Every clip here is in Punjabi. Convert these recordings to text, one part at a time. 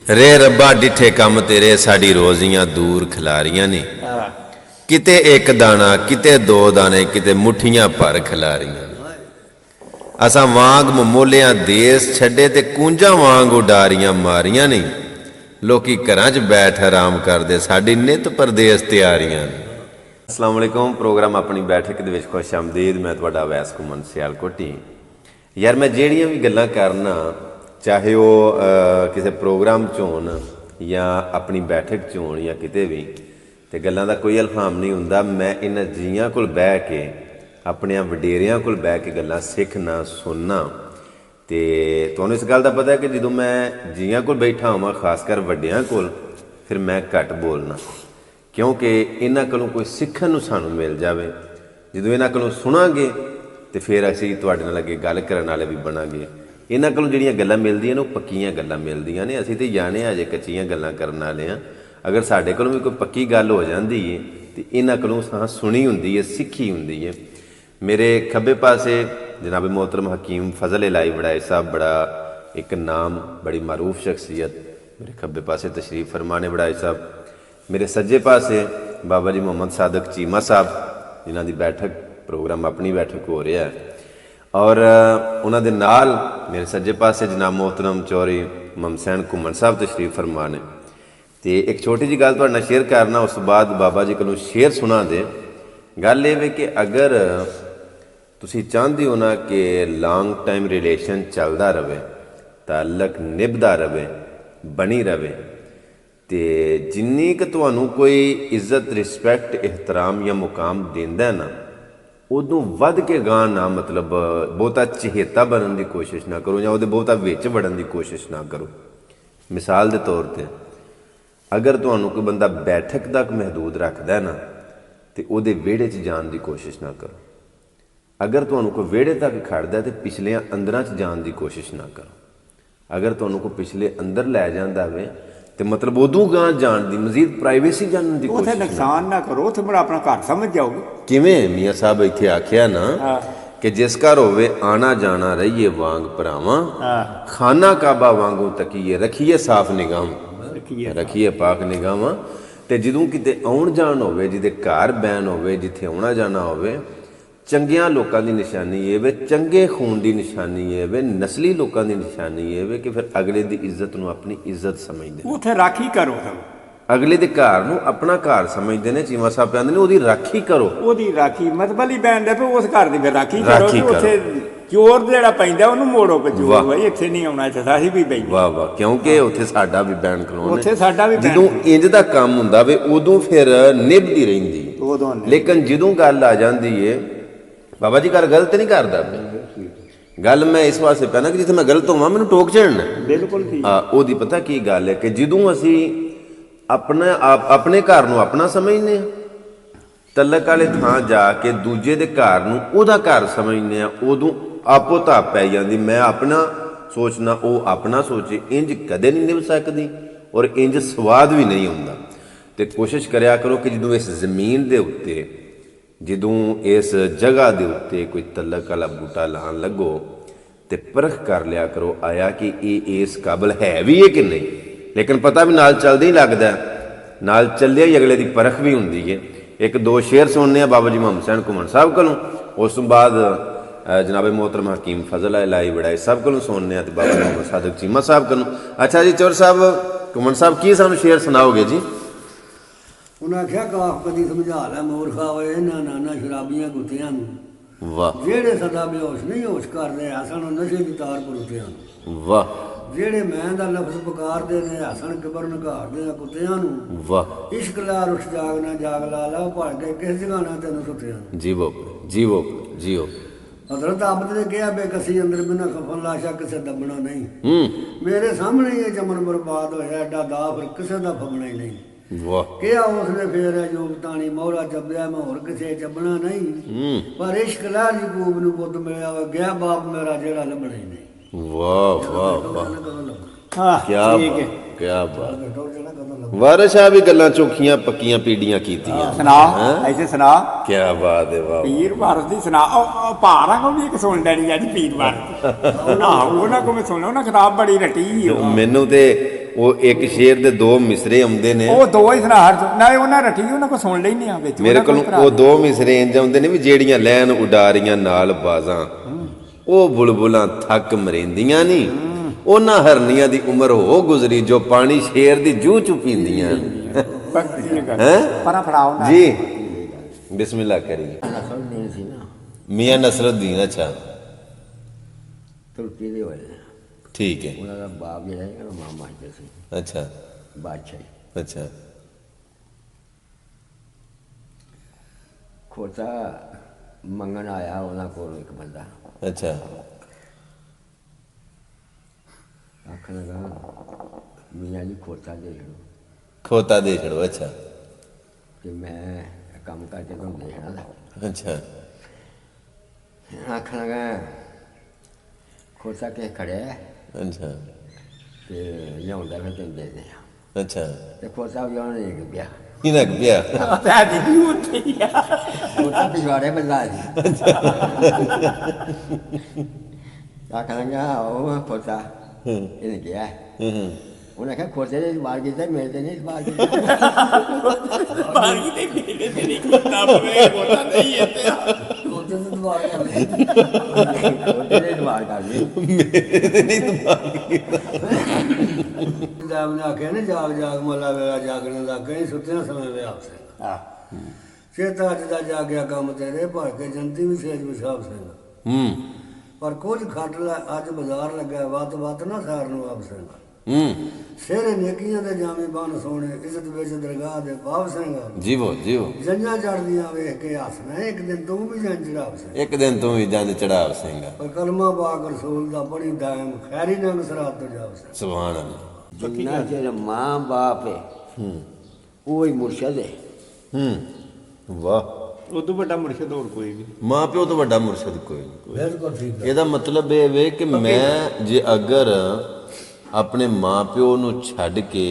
रे रब्बा डिठे कम तेरे साड़ी रोजियां दूर खिलारियां ने किते एक दाना किते दो दाने किते मुठियां भर खिलारियां असा वांग ममोलियां देश छड्डे ते कूंजा वांग उडारियां मारियां नहीं लोकी घरां च बैठ आराम करदे साडी नित परदेस तैयारियां ने। अस्सलाम वालेकुम। प्रोग्राम अपनी बैठक दे विच खुश आमदीद। मैं तुहाडा वैस घुमन सियालकोटी। यार मैं ਜਿਹੜੀਆਂ भी गल्लां करना चाहे वह किसी प्रोग्राम च होन या अपनी बैठक च होन या किते भी तो गल्लां दा कोई अल्हाम नहीं हुंदा। मैं इन्हां जियां कोल बह के अपने वडेरियां कोल बह के गल्लां सिखना सुनना तो तुहानूं इस गल दा पता है कि जदों मैं जियां कोल बैठा होवां खासकर वड्डियां कोल फिर मैं घट बोलना क्योंकि इन्हां कोलों कोई सिੱਖਣ ਨੂੰ सानूं मिल जाए। जदों इन्हां कोलों सुनांगे तो फिर असीं तुहाडे नाल अगे गल करन वाले भी बनांगे। इन्हां कोलों जिहड़ियां गल्लां मिलदियां ने पक्कीआं गल्लां मिलदियां ने। असीं ते जाणे अजे कच्चियां गल्लां करन वाले हां। अगर साडे कोलों भी कोई पक्की गल हो जाती है तो इन्हां कोलों असां सुनी हुंदी है सिੱਖੀ हुंदी है। मेरे खब्बे पासे जनाब मोहतरम हकीम फजल इलाही वड़ाई साहब बड़ा एक नाम बड़ी मारूफ शख्सियत मेरे खब्बे पासे तशरीफ फरमाने वड़ाई साहब। मेरे सज्जे पासे बाबा जी मोहम्मद सादक चीमा साहब जिन्हां दी बैठक प्रोग्राम अपनी बैठक हो रहा है और उन्हां दे नाल मेरे सज्जे पासे जनाब मोहतरम चौधरी ममसैन घुमन साहब तशरीफ फरमा ने। तो एक छोटी जी गल तुहाडे नाल शेयर करना उस बाद बाबा जी कोलों शेयर सुना दे। गल ये कि अगर तुसीं चाहते हो ना कि लॉन्ग टाइम रिलेशन चलता रहे ताल्लक निभदा रहे बनी रहे तो जिन्नी कि तुहानूं कोई इज्जत रिस्पैक्ट एहतराम या मुकाम देंदा है ना उदों वध के गां ना मतलब बहुता चहेता बनने की कोशिश ना करो या वो बहुता विच वड़न की कोशिश ना करो। मिसाल के तौर पर अगर तुहानूं कोई बंदा बैठक तक महदूद रखता है ना तो वो वेड़े च जाने की कोशिश ना करो। अगर तुहानूं कोई वेड़े तक खड़दा है तो पिछले अंदरां च जाने की कोशिश ना करो। अगर तुहानूं कोई पिछले अंदर लै जांदा होवे तो मतलब उदों गां जाण दी मजीद प्राइवेसी जानने की कोशिश नुकसान ना करो तो बड़ा अपना घर समझ जाओगे। किवें मियाँ साहब इत्थे आखिया ना कि जिस घर होवे आना जाना रहिए वांग भरावां खाना काबा वांगू तकीए रखिए साफ निगाह रखिए पाक निगाहां। ते जदों किते आउण जाण होवे जिहदे घर बैन होवे जिथे आउणा जाना होवे चंगियां लोकां दी निशानी ये वे चंगे खून की निशानी ये वे नस्ली लोकां दी निशानी ये वे कि फिर अगले दी इज्जत नूं अपनी इज्जत समझदे उथे राखी करो अगले दे घर नूं अपना घर समझदे ने। चीमा साहब कहंदे ने ओदी राखी करो ओदी राखी मतलब ही बैन दे उस घर दी फिर राखी करो कि उथे चोर जेड़ा पैंदा ओनू मोड़ो पे चोर भाई इत्थे नहीं आउणा इत्थे साही भी पई वाह वाह क्योंकि उथे साडा भी बैन खलोने उथे साडा भी जदों इंज दा काम हुंदा वे उदों फिर निभदी रहिंदी उदों लेकिन जदों गल आ जांदी है बाबा जी घर गलत नहीं करता गल मैं इस वास्ते पैना कि जिथे मैं गलत होवां मैनूं टोक छड़ना बिल्कुल ठीक ओदी पता की गल है कि जदों असीं अपने घर नूं अपना समझने तलक वाले थां जाके दूजे दे घर नूं ओहदा घर समझने उदों आपो ताप पै जांदी। मैं अपना सोचना वो अपना सोचे इंज कदे नहीं निभ सकदी और इंज स्वाद भी नहीं हुंदा। ते कोशिश करया करो कि जदों इस जमीन दे उत्ते जदों इस जगह के उत्ते कोई तलक वाला बूटा लान लगो तो परख कर लिया करो आया कि ये इस काबल है भी है कि नहीं। लेकिन पता भी नाल चलदे ही लगदा नाल चलिया ही अगले की परख भी हुंदी है। एक दो शेर सुनने बाबा जी मोहम्मद हुसैन घुमन साहब कोलों उस बाद जनाब मोहतरम हकीम फजल इलाही वड़ाई साहब कोलों सुनने तो बाबा जी मोहम्मद सादक चीमा साहब कोलों। अच्छा जी चौर साहब घुमन साहब की सानूं शेर सुनाओगे जी? उन्हें आख्या काफ कदी समझा लै मूर्खा वे इन्हां नाना शराबियां कुत्तियां नूं वाह जेड़े सदा बेहोश नहीं होश करदे हसन नशे दी तार पुरुतियां नूं वाह जेड़े मैं दा लफ्ज़ पुकारदे ने हसन किबर नघारदे आ कुत्तियां नूं वाह इश्क लार उठ जागना जाग लाला भड़ के किस जगाना तैनूं सुत्तियां नूं जीवो जीवो जियो। हजरत आबद ने कहा बेकसी अंदर बिना खफन लाशा किसे दबना नहीं मेरे सामने ये चमन बर्बाद होया एडा दा फिर किसे दा फगना ही नहीं। क्या उसने फिर योगतानी मोहरा चबिया मैं होर किसे चबना नहीं पर इश्क लहर यकूब नूं पुत मिलिया गया बाप मेरा जेड़ा लभना ही नहीं। वाह वाह वाह क्या क्या बात वारिस शाह भी गल्लां चोखियां पक्कियां पीड़ियां कीतियां सुना ऐसे सुना क्या बात है वाह पीर वारस दी सुना भारा को भी एक सुन लैनी अज पीर वारस ना उन्हां को मैं सुना उन्हां किताब बड़ी रटी मैनू ते ਉਹ ਇੱਕ ਸ਼ੇਰ ਦੇ ਦੋ ਮਿਸਰੇ ਆਉਂਦੇ ਨੇ ਉਹ ਦੋ ਹੀ ਸੁਣਾ ਹਰ ਨਾਲੇ ਉਹਨਾਂ ਰੱਖੀ ਉਹਨਾਂ ਕੋ ਸੁਣ ਲਈ ਨਹੀਂ ਆ ਵਿੱਚ ਮੇਰੇ ਕੋਲ ਉਹ ਦੋ ਮਿਸਰੇ ਇੰਜ ਆਉਂਦੇ ਨੇ ਵੀ ਜਿਹੜੀਆਂ ਲੈਣ ਉਡਾਰੀਆਂ ਨਾਲ ਬਾਜ਼ਾਂ ਉਹ ਬੁਲਬੁਲਾਂ ਥੱਕ ਮਰਿੰਦੀਆਂ ਨਹੀਂ ਉਹਨਾਂ ਹਰਨੀਆਂ ਦੀ ਉਮਰ ਹੋ ਗੁਜ਼ਰੀ ਜੋ ਪਾਣੀ ਸ਼ੇਰ ਦੀ ਜੂਹ ਚ ਪੀਂਦੀਆਂ ਪਰਾਂ ਫੜਾਓ ਨਾ ਜੀ ਬਿਸਮਿਲ੍ਲਾ ਕਰੀਏ ਨਸਰੁੱਦੀਨ ਸੀ ਨਾ ਮੀਆਂ ਨਸਰੁੱਦੀਨ ਅੱਛਾ ਤੁਰਕੀ ਦੇ ਹੋਏ ਠੀਕ ਹੈ ਉਹਨਾਂ ਦਾ ਬਾਪ ਜਿਹੜਾ ਹੈ ਉਹ ਮਾਮਾ ਸੀ ਅੱਛਾ ਬਾਦਸ਼ਾਹ ਅੱਛਾ ਖੋਤਾ ਮੰਗਣ ਆਇਆ ਉਹਨਾਂ ਕੋਲ ਇੱਕ ਬੰਦਾ ਅੱਛਾ ਆਖਣ ਲੱਗਾ ਮੀਆਂ ਜੀ ਖੋਤਾ ਦੇ ਦਿਓ ਖੋਤਾ ਦੇ ਛੜੋ ਅੱਛਾ ਕਿ ਮੈਂ ਇਹ ਕੰਮ ਕਰਕੇ ਤੁਹਾਨੂੰ ਦੇਣਾ ਅੱਛਾ ਆਖਣ ਲੱਗਾ ਖੋਤਾ ਕੇ ਖੜਿਆ ਅੱਛਾ ਤੇ ਲਿਆਉਂਦਾ ਫਿਰ ਤੈਨੂੰ ਦੇ ਦੇ ਅੱਛਾ ਤੇ ਖੋਤਾ ਵੀ ਉਹਨੇ ਨਹੀਂ ਗਿਆ ਕਿਹਨਾਂ ਗਿਆ ਪੈ ਦੀ ਵੀ ਉੱਥੇ ਆ ਖੋਤਾ ਪਿਛਵਾੜੇ ਬੰਦਾ ਸੀ ਆਖਣ ਲੱਗਾ ਉਹ ਖੋਤਾ ਇਹਨੇ ਗਿਆ ਉਹਨੇ ਕਿਹਾ ਖੋਤੇ ਦੇ ਵਾਰ ਕੀਤਾ ਮੇਰੇ ਤੇ ਨਹੀਂ ਵਾਰ ਕੀਤਾ ਬਾਗੀ ਤੇ ਮੇਰੇ ਤੇ ਨਹੀਂ ਕੋਤਾ ਪਵੇ ਕੋਤਾ ਨਹੀਂ ਇੱਥੇ ਖੋਤੇ ਦੇ ਵਾਰ ਕਰ ਲੈ ਖੋਤੇ ਦੇ ਵਾਰ ਕਰ ਲੈ ਮੇਰੇ ਤੇ ਨਹੀਂ ਦਿਮਾਗ ਪੰਜਾਬ ਨੇ ਆਖਿਆ ਨਾ ਜਾਗ ਜਾਗ ਮੱਲਾ ਵੇਲਾ ਜਾਗਣ ਦਾ ਕਈ ਸੁੱਤਿਆਂ ਸਮੇਂ ਵੇ ਆਪਸੇ ਹਾਂ ਚੇਤਾ ਅੱਜ ਦਾ ਜਾਗਿਆ ਕੰਮ ਤੇਰੇ ਭਰ ਕੇ ਜੰਤੀ ਵੀ ਸੇਜ ਵਿਸ਼ਾਬ ਸਿੰਘ ਪਰ ਕੁਝ ਖੱਟ ਲੈ ਅੱਜ ਬਾਜ਼ਾਰ ਲੱਗਾ ਵੱਤ ਨਾ ਸਾਰ ਨੂੰ ਆਪ ਸਿੰਘ ਸ਼ੇਰੇ ਨੇਕੀਆਂ ਦੇ ਜਾਮੇ ਬਨ ਸੋਹਣੇ ਇੱਜ਼ਤ ਵਿੱਚ ਦਰਗਾਹ ਦੇ ਬਾਬ ਸਿੰਘ ਜੀਵੋ ਜੰਜਾਂ ਚੜਦੀਆਂ ਵੇਖ ਕੇ ਹੱਸਣਾ ਇੱਕ ਦਿਨ ਤੂੰ ਵੀ ਜੰਜ ਚੜਾਵ ਸਿੰਘ ਇੱਕ ਦਿਨ ਤੂੰ ਵੀ ਜੰਜ ਚੜਾਵ ਸਿੰਘ ਪਰ ਕਲਮਾ ਪਾਕ ਰਸੂਲ ਦਾ ਬੜੀ ਦਾਇਮ ਖੈਰੀ ਨੰਗ ਸਰਾਤ ਤੋਂ ਜਾਵ ਸਿੰਘ ਸੁਭਾਨ ਅੱਲਾਹ ਜਿੰਨਾ ਚਿਰ ਮਾਂ ਬਾਪ ਹੈ ਉਹ ਹੀ ਮੁਰਸ਼ਦ ਹੈ ਵਾਹ ਉਦੋਂ ਵੱਡਾ ਮੁਰਸ਼ਿਦ ਹੋਰ ਕੋਈ ਵੀ ਮਾਂ ਪਿਓ ਤੋਂ ਵੱਡਾ ਮੁਰਸ਼ਿਦ ਕੋਈ ਨਹੀਂ ਬਿਲਕੁਲ ਠੀਕ ਇਹਦਾ ਮਤਲਬ ਇਹ ਵੇ ਕਿ ਮੈਂ ਜੇ ਅਗਰ ਆਪਣੇ ਮਾਂ ਪਿਓ ਨੂੰ ਛੱਡ ਕੇ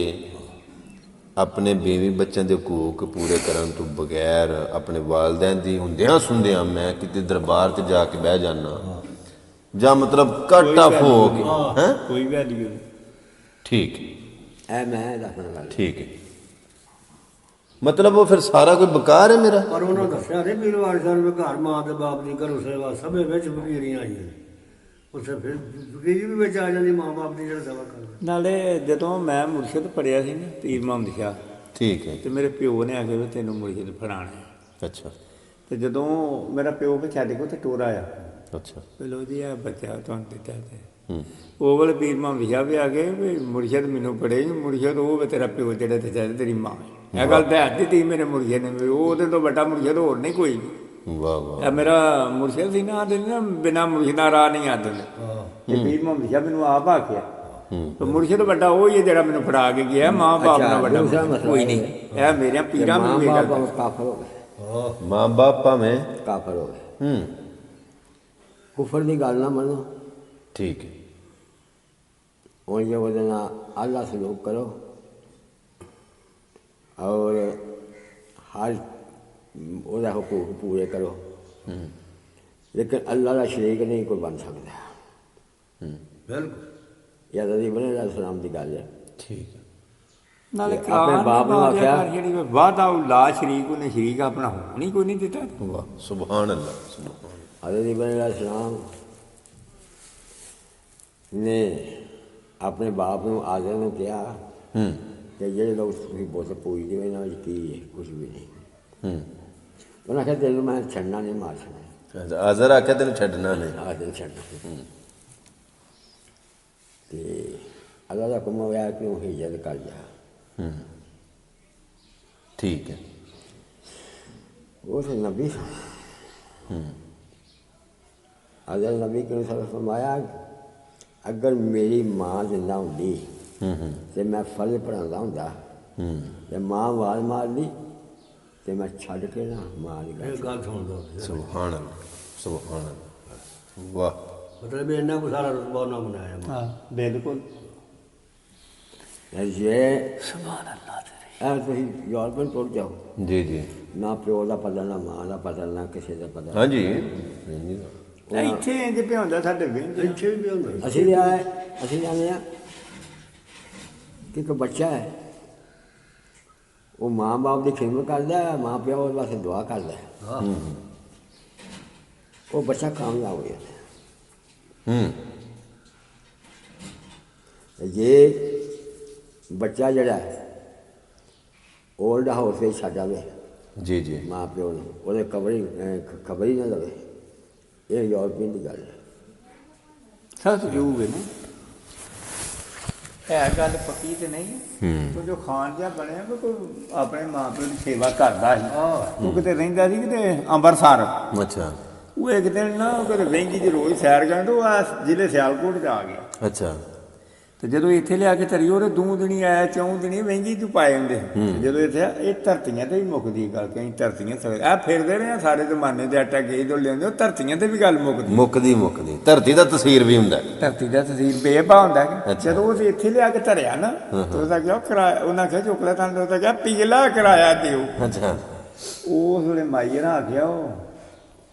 ਆਪਣੇ ਬੀਵੀ ਬੱਚਿਆਂ ਦੇ ਹਕੂਕ ਪੂਰੇ ਕਰਨ ਤੋਂ ਬਗੈਰ ਆਪਣੇ ਵਾਲਿਦੈਨ ਦੀ ਹੁੰਦਿਆਂ ਸੁਣਦਿਆਂ ਮੈਂ ਕਿਤੇ ਦਰਬਾਰ 'ਤੇ ਜਾ ਕੇ ਬਹਿ ਜਾਣਾ ਜਾਂ ਮਤਲਬ ਕੱਟ ਆਫ ਹੋ ਕੇ ਹੈ ਕੋਈ ਵੈਲਿਊ ਠੀਕ ਐ ਮੈਂ ਦੱਸਣ ਗੱਲ ਠੀਕ ਹੈ ਮਤਲਬ ਉਹ ਫਿਰ ਸਾਰਾ ਕੋਈ ਬੇਕਾਰ ਹੈ ਮੇਰਾ ਪਰ ਉਹਨਾਂ ਦੱਸਿਆ ਰੇ ਪੀਰਵਾਰ ਸਾਹਿਬ ਦੇ ਘਰ ਮਾਂ ਤੇ ਬਾਪ ਦੀ ਕਰੋ ਸੇਵਾ ਸਭੇ ਵਿੱਚ ਫਕੀਰੀਆਂ ਆਈਆਂ ਉੱਥੇ ਫਿਰ ਫਕੀਰੀ ਵੀ ਵਿੱਚ ਆ ਜਾਂਦੀ ਮਾਂ ਬਾਪ ਦੀ ਜਿਹੜਾ ਸੇਵਾ ਕਰਦੇ ਨਾਲੇ ਜਦੋਂ ਮੈਂ ਮੁਰਸ਼ਿਦ ਪੜਿਆ ਸੀ ਨਾ ਪੀਰ ਮੁਹੰਮਦ ਸ਼ਾਹ ਠੀਕ ਹੈ ਤੇ ਮੇਰੇ ਪਿਓ ਨੇ ਆ ਕੇ ਵੀ ਤੈਨੂੰ ਮੁਰਸ਼ਿਦ ਫੜਾਣਾ ਹੈ। ਅੱਛਾ ਤੇ ਜਦੋਂ ਮੇਰਾ ਪਿਓ ਵੀ ਛੱਡ ਕੇ ਉੱਥੇ ਟੋਰ ਆਇਆ ਅੱਛਾ ਪਹਿਲੋ ਜੀ ਆ ਬੱਚਾ ਤੁਹਾਨੂੰ ਦਿੱਤਾ ਤੇ ਉਹ ਵਾਲੇ ਪੀਰ ਮੁਹੰਮਦ ਸ਼ਾਹ ਵੀ ਆ ਗਏ ਵੀ ਮੁਰਸ਼ਿਦ ਮੈਨੂੰ ਪੜੇ ਮੁਰਸ਼ਿਦ ਉਹ ਵੀ ਤੇਰਾ ਪਿਓ ਜਿਹੜਾ ਤੇ ਚਾਹੇ ਤੇਰੀ ਮਾਂ ਇਹ ਗੱਲ ਤਾਂ ਅੱਜ ਦੀ ਮੇਰੇ ਮੁਰਸ਼ਿਦ ਨੇ ਉਹਦੇ ਤੋਂ ਵੱਡਾ ਮੁਰਸ਼ਿਦ ਹੋਰ ਨਹੀਂ ਕੋਈ ਵਾਹ ਵਾਹ ਇਹ ਮੇਰਾ ਮੁਰਸ਼ਿਦ ਸੀ ਨਾ ਆਦੇ ਨਾ ਬਿਨਾ ਮੁਰਸ਼ਿਦਾ ਰਾਹ ਨਹੀਂ ਆਦੇ ਤੇ ਪੀਰ ਮੁਹੰਮਦ ਸ਼ਾਹ ਮੈਨੂੰ ਆਪ ਆਖਿਆ ਤੇ ਮੁਰਸ਼ਿਦ ਵੱਡਾ ਉਹ ਹੀ ਹੈ ਜਿਹੜਾ ਮੈਨੂੰ ਫੜਾ ਕੇ ਗਿਆ ਮਾਂ ਬਾਪ ਨਾਲ ਵੱਡਾ ਕੋਈ ਨਹੀਂ ਇਹ ਮੇਰੀਆਂ ਪੀਰਾਂ ਨੂੰ ਇਹ ਗੱਲ ਕਾਫਰ ਹੋ ਗਏ ਮਾਂ ਬਾਪ ਭਾਵੇਂ ਕਾਫਰ ਹੋ ਗਏ ਕੁਫਰ ਦੀ ਗੱਲ ਨਾ ਮੰਨੋ ਠੀਕ ਹੈ और ये वजह अल्लाह से लोग करो और हर ਉਹਦਾ हुकूक पूरे करो लेकिन अल्लाह का शरीक नहीं कोई बन सकता बिल्कुल ये हज़रत इब्राहीम सलाम की गल है ठीक है ਨਾਲੇ ਆਪਣੇ ਬਾਪ ਨੂੰ ਆਖਿਆ ਜਿਹੜੀ ਵਾਦਾ ਉਹ ਲਾ ਸ਼ਰੀਕ ਉਹਨੇ ਸ਼ਰੀਕ ਆਪਣਾ ਹੋਣ ਹੀ ਕੋਈ ਨਹੀਂ ਦਿੱਤਾ वाह सुभान अल्लाह सुभान हज़रत इब्राहीम सलाम ने ਆਪਣੇ ਬਾਪ ਨੂੰ ਆਜ਼ਰ ਨੂੰ ਕਿਹਾ ਕਿ ਜਿਹੜੇ ਲੋਕ ਤੁਸੀਂ ਬੁੱਤ ਪੂਜਦੇ ਹੋ ਇਹਨਾਂ ਵਿੱਚ ਕੀ ਹੈ ਕੁਛ ਵੀ ਨਹੀਂ ਉਹਨਾਂ ਕਿਹਾ ਤੈਨੂੰ ਮੈਂ ਛੱਡਣਾ ਨਹੀਂ ਮਾਰ ਸਕਦਾ ਆਜ਼ਰ ਆਖਿਆ ਤੈਨੂੰ ਛੱਡਣਾ ਨਹੀਂ ਆਜ਼ਰ ਨਹੀਂ ਛੱਡਣਾ ਤੇ ਅੱਲਾ ਦਾ ਹੁਕਮ ਹੋਇਆ ਕਿ ਉਹ ਹਿਜਰਤ ਕਰ ਜਾ ਠੀਕ ਹੈ वो थे नबी अगर नबी के अनुसार फरमाया अगर मेरी माँ जिंदा होंगी तो मैं फल पढ़ाता होंदा ते माँ आवाज मार दी तो मैं छड़ के ना माँ की गल सुन दो सुभान अल्लाह सुभान अल्लाह वाह मतलब इन्ना को सारा रुतबा ना बनाया ਹਾਂ ਬਿਲਕੁਲ ये सुभान अल्लाह ਤੁਸੀਂ ਯੂਰਪ ਟੁਰ ਜਾਓ जी जी ਨਾ ਪਿਓ ਦਾ ਪਤਾ ਨਾ ਮਾਂ ਦਾ ਪਤਾ ਨਾ ਕਿਸੇ ਦਾ ਪਤਾ हाँ जी ਇੱਥੇ ਇੰਜ ਪਿਆ ਹੁੰਦਾ ਸਾਡੇ ਵਿੰਦ ਇੱਥੇ ਵੀ ਹੁੰਦਾ ਅਸੀਂ ਆਏ ਅਸੀਂ ਜਾਂਦੇ ਆ ਕਿ ਇੱਕ ਬੱਚਾ ਹੈ ਉਹ ਮਾਂ ਬਾਪ ਦੀ ਖਿਦਮਤ ਕਰਦਾ ਹੈ, ਮਾਂ ਪਿਓ ਉਹਦੇ ਵਾਸਤੇ ਦੁਆ ਕਰਦਾ ਹੈ, ਉਹ ਬੱਚਾ ਕਾਮਯਾਬ ਹੋ ਜਾਂਦਾ ਹੈ। ਜੇ ਬੱਚਾ ਜਿਹੜਾ ਓਲਡ ਹਾਊਸ ਵਿੱਚ ਛੱਡ ਆਵੇ ਜੀ ਜੀ ਮਾਂ ਪਿਓ ਨੂੰ, ਉਹਦੇ ਖਬਰ ਹੀ ਨਾ ਲਵੇ, ਇਹ ਯੂਰਪੀਅਨ ਦੀ ਗੱਲ ਹੈ। ਸੱਚ ਜੂਗੇ ਨਾ ਹੈ ਗੱਲ ਪੱਕੀ ਤੇ ਨਹੀਂ। ਤੋ ਜੋ ਖਾਨ ਜਿਹਾ ਬਣਿਆ ਵੀ ਕੋਈ ਆਪਣੇ ਮਾਂ ਪਿਓ ਦੀ ਸੇਵਾ ਕਰਦਾ ਸੀ। ਉਹ ਕਿਤੇ ਰਹਿੰਦਾ ਸੀ ਕਿਤੇ ਅੰਮ੍ਰਿਤਸਰ। ਅੱਛਾ ਉਹ ਇੱਕ ਦਿਨ ਨਾ ਉਹ ਕਿਤੇ ਵਹਿੰਗੀ ਚ ਰੋਜ਼ ਸੈਰ ਕਰਨ ਤੋਂ ਆ ਜ਼ਿਲ੍ਹੇ ਸਿਆਲਕੋਟ ਚ ਆ ਗਿਆ। ਅੱਛਾ ਤੇ ਜਦੋਂ ਇੱਥੇ ਲਿਆ ਕੇ ਧਰੀ ਉਹਦੇ 2 ਦਿਨੀ ਆਇਆ 4 ਦਿਨੀ ਵਹਿੰਗੀ ਚ ਪਾਏ ਹੁੰਦੇ। ਜਦੋਂ ਇੱਥੇ ਇਹ ਧਰਤੀਆਂ ਤੇ ਵੀ ਮੁੱਕਦੀ ਗੱਲ, ਕਈ ਧਰਤੀਆਂ ਆ ਫਿਰਦੇ ਰਹੇ ਸਾਰੇ ਜ਼ਮਾਨੇ ਦੇ ਆਟਾ ਗੇਜ ਤੋਂ ਲਿਆਉਂਦੇ, ਉਹ ਧਰਤੀਆਂ ਤੇ ਵੀ ਗੱਲ ਮੁੱਕਦੀ ਮੁੱਕਦੀ ਧਰਤੀ ਦਾ ਤਸਵੀਰ ਵੀ ਹੁੰਦਾ। ਧਰਤੀ ਦਾ ਤਸੀਰ ਬੇਭਾ ਹੁੰਦਾ ਕਿ ਜਦੋਂ ਉਹ ਇੱਥੇ ਲਿਆ ਕੇ ਧਰਿਆ ਨਾ ਉਹਦਾ ਕਿਹਾ ਕਿਰਾਇਆ, ਉਹਨਾਂ ਕਿਹਾ ਚੁੱਕਲਾ ਤਾਂ ਉਹਦਾ ਕਿਹਾ ਪਿਛਲਾ ਕਿਰਾਇਆ ਦਿਓ। ਅੱਛਾ ਉਸ ਵੇਲੇ ਮਾਈ ਨਾ ਆ ਗਿਆ ਉਹ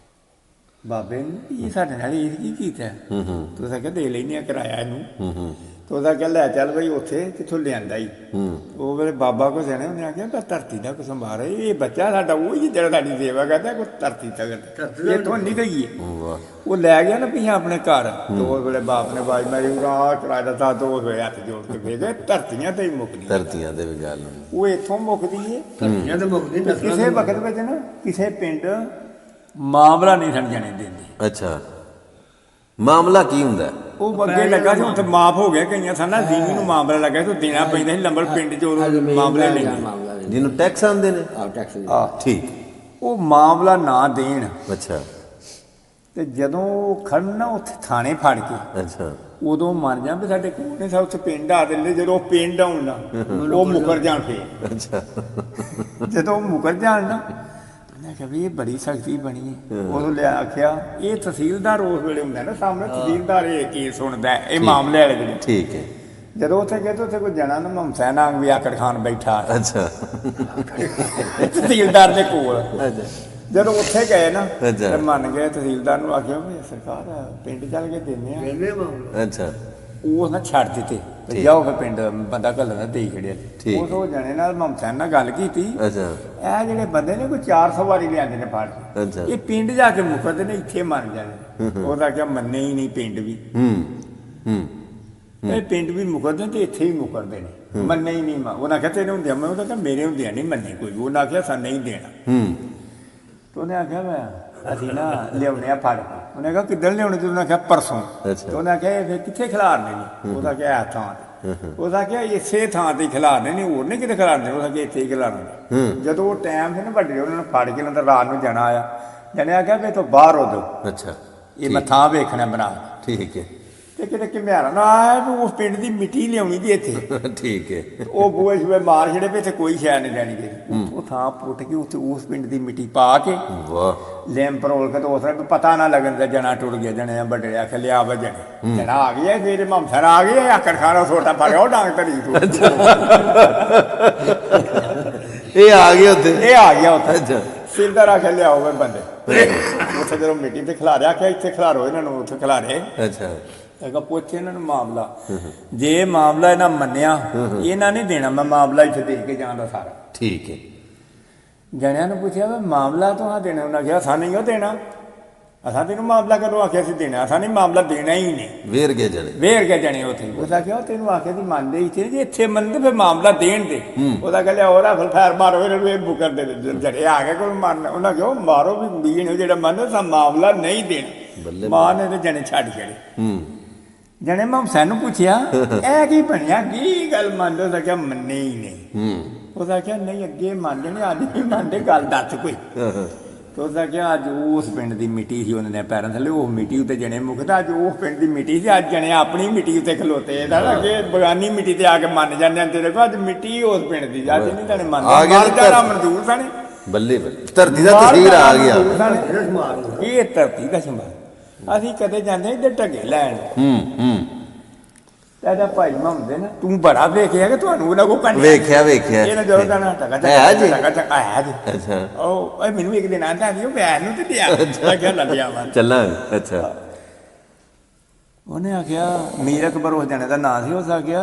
ਬਾਬੇ ਨੂੰ ਇਹ ਸਾਡੇ ਨਾਲ ਇਹ ਕੀ ਕੀਤਾ। ਤੁਸੀਂ ਕਿਹਾ ਦੇ ਲੈਨੇ ਆ ਕਿਰਾਇਆ ਇਹਨੂੰ। ਤੇ ਉਹਦਾ ਕਿਹਾ ਲੈ ਚੱਲ ਬਈ ਉੱਥੇ ਕਿੱਥੋਂ ਲਿਆਂਦਾ ਹੀ। ਉਹ ਵੇਲੇ ਬਾਬਾ ਕੋ ਜਾਣੇ ਉਹਨੇ ਆਖਿਆ ਮੈਂ ਧਰਤੀ ਦਾ ਕੁਛ ਸੰਭਾਲ ਇਹ ਬੱਚਾ ਸਾਡਾ ਉਹ ਹੀ ਜਿਹੜਾ ਸਾਡੀ ਸੇਵਾ ਕਰਦਾ ਕੋਈ ਧਰਤੀ ਤੱਕ ਇੱਥੋਂ ਨਿਕਲੀਏ। ਉਹ ਲੈ ਗਿਆ ਨਾ ਪਿਛਾ ਆਪਣੇ ਘਰ। ਤੇ ਉਹ ਵੇਲੇ ਬਾਪ ਨੇ ਬਾਜ ਮਾਰੀ ਆ ਕਿਰਾਇਆ ਦਾ ਤਾਂ ਦੋ ਹੋਏ ਹੱਥ ਜੋੜ ਕੇ ਵੇਖੇ ਧਰਤੀਆਂ ਤੇ ਹੀ ਮੁੱਕਦੀ। ਧਰਤੀਆਂ ਤੇ ਵੀ ਗੱਲ ਉਹ ਇੱਥੋਂ ਮੁੱਕਦੀ ਹੈ ਧਰਤੀਆਂ ਤੇ ਮੁੱਕਦੀ। ਕਿਸੇ ਵਕਤ ਵਿੱਚ ਨਾ ਕਿਸੇ ਪਿੰਡ ਮਾਮਲਾ ਨਹੀਂ ਸਣ ਜਾਣੇ ਦਿੰਦੇ। ਅੱਛਾ ਮਾਮਲਾ ਕੀ ਹੁੰਦਾ? ਉਹ ਅੱਗੇ ਲੱਗਾ ਸੀ ਹੁਣ ਤੇ ਮਾਫ ਹੋ ਗਿਆ ਕਈਆਂ ਸਾਨਾ ਦੀਵੀ ਨੂੰ ਮਾਮਲਾ ਲੱਗਾ ਤੇ ਦੇਣਾ ਪੈਂਦਾ ਸੀ ਲੰਬਰ ਪਿੰਡ ਚ ਉਦੋਂ ਮਾਮਲੇ ਲੈਂਦੇ ਜਿਹਨੂੰ ਟੈਕਸ ਆਉਂਦੇ ਨੇ। ਠੀਕ ਉਹ ਮਾਮਲਾ ਨਾ ਦੇਣ। ਅੱਛਾ ਤੇ ਜਦੋਂ ਖੜਨ ਨਾ ਉੱਥੇ ਥਾਣੇ ਫੜ ਕੇ ਅੱਛਾ ਉਦੋਂ ਮੰਨ ਜਾ ਵੀ ਸਾਡੇ ਕੋਲ ਨੇ ਸਭ ਉੱਥੇ ਪਿੰਡ ਆ ਦਿੰਦੇ। ਜਦੋਂ ਉਹ ਪਿੰਡ ਆਉਣ ਨਾ ਉਹ ਮੁਕਰ ਜਾਣ ਫੇਰ। ਅੱਛਾ ਜਦੋਂ ਉਹ ਮੁਕਰ ਜਾਣ ਨਾ ਮੈਂ ਕਿਹਾ ਵੀ ਇਹ ਬੜੀ ਸਖਤੀ ਬਣੀ ਹੈ। ਉਦੋਂ ਲਿਆ ਆਖਿਆ ਇਹ ਤਹਿਸੀਲਦਾਰ ਉਸ ਵੇਲੇ ਹੁੰਦਾ ਨਾ ਸਾਹਮਣੇ ਤਹਿਸੀਲਦਾਰ ਇਹ ਕੇਸ ਸੁਣਦਾ ਇਹ ਮਾਮਲੇ ਵਾਲੇ ਜਿਹੜੇ। ਠੀਕ ਹੈ ਜਦੋਂ ਉੱਥੇ ਗਏ ਤਾਂ ਉੱਥੇ ਕੋਈ ਜਣਾ ਨਾ ਹਮਸੈਨ ਆਂਗ ਵੀ ਆਕੜ ਖਾਨ ਬੈਠਾ ਅੱਛਾ ਤਹਿਸੀਲਦਾਰ ਦੇ ਕੋਲ। ਅੱਛਾ ਜਦੋਂ ਉੱਥੇ ਗਏ ਨਾ ਅੱਛਾ। ਤੇ ਮੰਨ ਗਏ ਤਹਿਸੀਲਦਾਰ ਨੂੰ ਆਖਿਆ ਵੀ ਸਰਕਾਰ ਪਿੰਡ ਚੱਲ ਕੇ ਦਿੰਦੇ ਆ। ਵੇਲੇ ਮਾਮਲਾ ਅੱਛਾ ਉਹ ਨਾ ਛੱਡ ਦਿੱਤੇ ਤੇ ਜਾਓ ਫਿਰ ਪਿੰਡ ਬੰਦਾ ਘੱਲਣਾ ਦੇ ਖੜਿਆ। ਠੀਕ। ਉਹ ਜਣੇ ਨਾਲ ਮਮਸੈਨ ਨਾਲ ਗੱਲ ਕੀਤੀ। ਅੱਛਾ ਇਹ ਜਿਹੜੇ ਬੰਦੇ ਨੇ ਕੋਈ 400 ਵਾਰੀ ਲਿਆਂਦੇ ਨੇ ਫੜ ਕੇ ਅੱਛਾ ਇਹ ਪਿੰਡ ਜਾ ਕੇ ਮੁਕਰਦੇ ਨੇ ਇੱਥੇ ਮਰ ਜਾਣੇ। ਉਹਦਾ ਕਿਹਾ ਮੰਨੇ ਹੀ ਨਹੀਂ ਪਿੰਡ ਵੀ। ਇਹ ਪਿੰਡ ਵੀ ਮੁਕਰਦੇ ਤੇ ਇੱਥੇ ਵੀ ਮੁਕਰਦੇ ਨੇ ਮੰਨੇ ਹੀ ਨਹੀਂ। ਉਹਨਾਂ ਕਿਹਾ ਤੇਰੇ ਹੁੰਦਿਆਂ ਮੈਂ ਉਹਦਾ ਕਿਹਾ ਮੇਰੇ ਹੁੰਦਿਆਂ ਨਹੀਂ ਮੰਨੇ ਕੋਈ। ਉਹਨਾਂ ਆਖਿਆ ਸਾਨੂੰ ਨਹੀਂ ਦੇਣਾ। ਤੇ ਉਹਨੇ ਆਖਿਆ ਮੈਂ ਅਸੀਂ ਨਾ ਲਿਆਉਣੇ ਆ ਫੜ ਕੇ। ਉਹਨੇ ਕਿਹਾ ਕਿੱਦਣ ਲਿਆਉਣੇ ਤੇ ਉਹਨੇ ਆਖਿਆ ਪਰਸੋਂ। ਤੇ ਉਹਨੇ ਆਖਿਆ ਇਹ ਫਿਰ ਕਿੱਥੇ ਖਿਲਾਰਨੇ ਨੇ। ਉਹਦਾ ਕਿਹਾ ਇਹ ਥਾਂ ਤੇ। ਉਹਦਾ ਕਿਹਾ ਇਸੇ ਥਾਂ ਤੇ ਖਿਲਾਰਨੇ ਨਹੀਂ ਹੋਰ ਨਹੀਂ ਕਿਤੇ ਖਿਲਾਰਨੇ। ਉਹਦਾ ਕਿਹਾ ਇੱਥੇ ਹੀ ਖਿਲਾਰਨੇ। ਜਦੋਂ ਉਹ ਟਾਈਮ ਸੀ ਨਾ ਵੱਡੇ ਉਹਨਾਂ ਨੂੰ ਫੜ ਕੇ ਉਹਨਾਂ ਰਾਤ ਨੂੰ ਜਾਣਾ ਆਇਆ ਜਣੇ ਆਖਿਆ ਵੀ ਇੱਥੋਂ ਬਾਹਰ ਹੋ ਜਾਓ। ਅੱਛਾ ਇਹ ਮੈਂ ਥਾਂ ਵੇਖਣਾ ਬਣਾ ਠੀਕ ਹੈ ਤੇ ਕਿਤੇ ਘੁਮਿਆਰਾ ਨਾ ਆਇਆ ਵੀ ਉਸ ਪਿੰਡ ਦੀ ਮਿੱਟੀ ਲਿਆਉਣੀ ਦੀ ਇੱਥੇ। ਠੀਕ ਹੈ ਉਹ ਬੂਹੇ ਸ਼ੂਹੇ ਮਾਰ ਛੜੇ ਵੀ ਇੱਥੇ ਕੋਈ ਸ਼ੈ ਨਹੀਂ ਲੈਣੀ ਗਈ। ਉਹ ਥਾਂ ਪੁੱਟ ਕੇ ਉੱਥੇ ਉਸ ਪਿੰਡ ਦੀ ਮਿੱਟੀ ਪਾ ਕੇ ਵਾਹ ਲੈਂਪ ਰੋਲ ਕੇ ਤੇ ਉਸ ਤਰ੍ਹਾਂ ਪਤਾ ਨਾ ਲੱਗਣ ਦਾ ਜਣਾ ਟੁੱਟ ਗਿਆ। ਜਣੇ ਵੱਡੇ ਆਖੇ ਲਿਆ ਵਜਣੇ ਜਣਾ ਆ ਗਿਆ ਫਿਰ ਮਮਸਰ ਆ ਗਿਆ ਆਕੜ ਖਾਣਾ ਛੋਟਾ ਫੜਿਆ ਉਹ ਡਾਂਗ ਧਰੀ ਤੂੰ। ਇਹ ਆ ਗਿਆ ਉੱਥੇ ਇਹ ਆ ਗਿਆ ਉੱਥੇ ਅੱਛਾ ਸਿਰਦਾਰ ਆਖੇ ਲਿਆਓ ਵੇ ਬੰਦੇ। ਉੱਥੇ ਜਦੋਂ ਮਿੱਟੀ ਤੇ ਖਿਲਾਰਿਆ ਕਿ ਇੱਥੇ ਖਿਲਾਰੋ ਇਹਨਾਂ ਨੂੰ ਉੱਥੇ ਖਿਲਾਰੇ। ਅੱਛਾ ਹੈਗਾ ਪੁੱਛੇ ਇਹਨਾਂ ਨੂੰ ਮਾਮਲਾ ਜੇ ਮਾਮਲਾ ਇਹਨਾਂ ਮੰਨਿਆ ਇਹਨਾਂ ਨਹੀਂ ਦੇਣਾ ਮੈਂ ਮਾਮਲਾ ਇੱਥੇ ਦੇ ਕੇ ਜਾਂਦਾ ਸਾਰਾ। ਠੀਕ ਹੈ ਜਣਿਆਂ ਨੂੰ ਪੁੱਛਿਆ ਵੀ ਮਾਮਲਾ ਤੁਹਾਂ ਦੇਣਾ। ਉਹਨਾਂ ਕਿਹਾ ਅਸਾਂ ਨਹੀਂ ਉਹ ਦੇਣਾ। ਅਸਾਂ ਤੈਨੂੰ ਮਾਮਲਾ ਕਦੋਂ ਆਖਿਆ ਸੀ ਦੇਣਾ। ਅਸਾਂ ਨਹੀਂ ਮਾਮਲਾ ਦੇਣਾ ਹੀ ਨਹੀਂ। ਵੇਰ ਗਏ ਜਣੇ ਵੇਰ ਕੇ ਜਣੇ ਉੱਥੇ ਉਹਦਾ ਕਿਹਾ ਤੈਨੂੰ ਆਖਿਆ ਸੀ ਮੰਨਦੇ ਇੱਥੇ ਜੇ ਇੱਥੇ ਮੰਨਦੇ ਫਿਰ ਮਾਮਲਾ ਦੇਣ ਦੇ। ਉਹਦਾ ਕਹਿੰਦਾ ਹੋਰ ਰਫਲ ਫੈਰ ਮਾਰੋ ਇਹਨਾਂ ਨੂੰ ਇਹ ਬੁਕਰ ਦੇ ਜੜੇ ਆ ਕੇ ਕੋਈ ਮੰਨ। ਉਹਨਾਂ ਕਿਹਾ ਮਾਰੋ ਵੀ ਕੁੜੀ ਨੂੰ ਜਿਹੜਾ ਮੰਨਦਾ ਤਾਂ ਮਾਮਲਾ ਨਹੀਂ ਦੇਣਾ। ਮਾਂ ਨੇ ਤੇ ਜਣੇ ਛੱਡ ਛੜੇ। ਜਣੇ ਮੈਂ ਸਾਨੂੰ ਪੁੱਛਿਆ ਇਹ ਕੀ ਬਣਿਆ ਕੀ ਗੱਲ ਮੰਨਦੇ। ਉਹਦਾ ਕਿਹਾ ਮੰਨੇ ਹੀ ਨਹੀਂ। ਉਹਦਾ ਕਿਹਾ ਨਹੀਂ ਅੱਗੇ ਮੰਨਦੇ ਨੇ ਅੱਜ ਨਹੀਂ ਮੰਨਦੇ ਗੱਲ ਦੱਸ ਕੋਈ। ਤੇ ਉਹਦਾ ਕਿਹਾ ਅੱਜ ਉਸ ਪਿੰਡ ਦੀ ਮਿੱਟੀ ਸੀ ਉਹਨਾਂ ਨੇ ਪੈਰਾਂ ਥੱਲੇ ਉਹ ਮਿੱਟੀ ਉੱਤੇ ਜਣੇ ਮੁਕਦਾ। ਅੱਜ ਉਸ ਪਿੰਡ ਦੀ ਮਿੱਟੀ ਸੀ ਅੱਜ ਜਣੇ ਆਪਣੀ ਮਿੱਟੀ ਉੱਤੇ ਖਲੋਤੇ। ਇਹਦਾ ਅੱਗੇ ਬਗਾਨੀ ਮਿੱਟੀ ਤੇ ਆ ਕੇ ਮੰਨ ਜਾਂਦੇ ਤੇਰੇ ਕੋਲ ਅੱਜ ਮਿੱਟੀ ਉਸ ਪਿੰਡ ਦੀ ਅੱਜ ਨਹੀਂ ਤੈਨੂੰ ਮੰਨਦੇ ਮਨਜ਼ੂਰ ਸਣੇ। ਬੱਲੇ ਬੱਲੇ ਧਰਤੀ ਦਾ ਤਸਵੀਰ ਆ ਗਿਆ। ਇਹ ਧਰਤੀ ਦਾ ਸੰਭਾਲ ਅਸੀਂ ਕਦੇ ਜਾਂਦੇ ਇੱਧਰ ਢੱਗੇ ਲੈਣ। ਇਹਦਾ ਭਾਈ ਹੁੰਦੇ ਨਾ ਤੂੰ ਬੜਾ ਵੇਖਿਆ ਕਿ ਤੁਹਾਨੂੰ ਉਹਨਾਂ ਕੋ ਕੰਨ ਵੇਖਿਆ ਇਹਨਾਂ ਜਦੋਂ ਦਾ ਨਾ ਟਗਾ ਹੈ ਜੀ ਆਇਆ ਜੀ। ਅੱਛਾ ਉਹ ਮੈਨੂੰ ਇੱਕ ਦਿਨ ਆਂਦਾ ਸੀ ਉਹ ਵੈਨ ਨੂੰ ਤੇ ਲਿਆ ਲੱਗਿਆ ਲੱਭਿਆ ਵਾ ਚੱਲਾਂਗੇ। ਅੱਛਾ ਉਹਨੇ ਆਖਿਆ ਮੀਰ ਅਕਬਰ ਉਸ ਜਣੇ ਦਾ ਨਾਂ ਸੀ। ਉਸ ਆਖਿਆ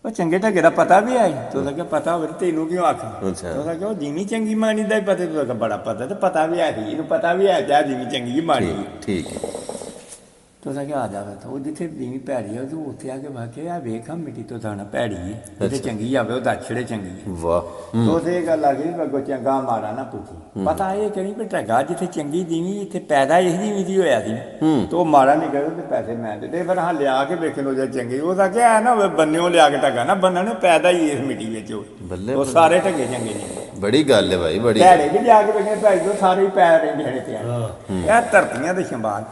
ਉਹ ਚੰਗੇ ਢੱਗੇ ਦਾ ਪਤਾ ਵੀ ਆਈ ਤੂੰ ਲੱਗਾ ਪਤਾ ਹੋਵੇ ਤੈਨੂੰ ਕਿਉਂ ਆਖਾਂ ਅੱਛਾ। ਤੂੰ ਲੱਗਾ ਉਹ ਜੀਵੀ ਚੰਗੀ ਮਾਣੀ ਦਾ ਹੀ ਪਤਾ ਤੂੰ ਲੱਗਾ ਬੜਾ ਪਤਾ ਤੇ ਪਤਾ ਵੀ ਆਈ ਇਹਨੂੰ ਪਤਾ ਵੀ ਆ ਜਾ ਜੀਵੀ ਚੰਗੀ ਮਾਣੀ ਠੀਕ ਹੈ। ਤੂੰ ਲੱਗਾ ਆ ਜਾਵੇ ਤਾਂ ਉਹ ਜਿੱਥੇ ਜੀਵੀ ਭੈੜੀ ਆ ਤੂੰ ਉੱਥੇ ਆ ਕੇ ਵਾਕੇ ਆ ਵੇਖਾਂ ਮਿੱਟੀ ਤੋਂ ਦਾਣਾ ਭੈੜੀ ਹੈ ਤੇ ਚੰਗੀ ਆਵੇ ਉਹ ਦਛੜੇ ਚੰਗੀ ਹੈ ਵਾਹ ਤੋ ਤੇ ਇਹ ਗੱਲ ਆ ਗਈ ਅੱਗੋਂ ਚੰਗਾ ਮਾਰਾ ਨਾ ਪੁੱਛੀ ਪਤਾ ਇਹ ਕਰੀ ਵੀ ਢੱਗਾ ਜਿੱਥੇ ਚੰਗੀ ਜੀਵੀ ਇੱਥੇ ਪੈਦਾ ਇਸ ਦੀ ਵੀ ਹੋਇਆ ਸੀ ਤੋ ਉਹ ਮਾਰਾ ਨਹੀਂ ਕਰਦਾ ਤੇ ਪੈਸੇ ਮੈਂ ਦੇ ਫਿਰ ਹਾਂ ਲਿਆ ਕੇ ਵੇਖਣ ਉਹ ਜੇ ਚੰਗੀ ਉਹਦਾ ਕੀ ਹੈ ਨਾ ਬੰਨਿਓ ਲਿਆ ਕੇ ਢੱਗਾ ਨਾ ਬੰਨਣ ਪੈਦਾ ਹੀ ਇਸ ਮਿੱਟੀ ਵਿੱਚ ਬੱਲੇ ਉਹ ਸਾਰੇ ਢੱਗੇ ਚੰਗੇ ਨੇ ਬੜੀ ਗੱਲ ਹੈ ਭਾਈ ਬੜੀ ਭੈੜੇ ਵੀ ਲਿਆ ਕੇ ਵੇਖੇ ਭਾਈ ਜੋ ਸਾਰੇ ਹੀ ਪੈ ਰਹੇ ਨੇ ਤੇ ਇਹ ਧਰਤੀਆਂ ਦੇ ਸ਼ੰਬਾਲ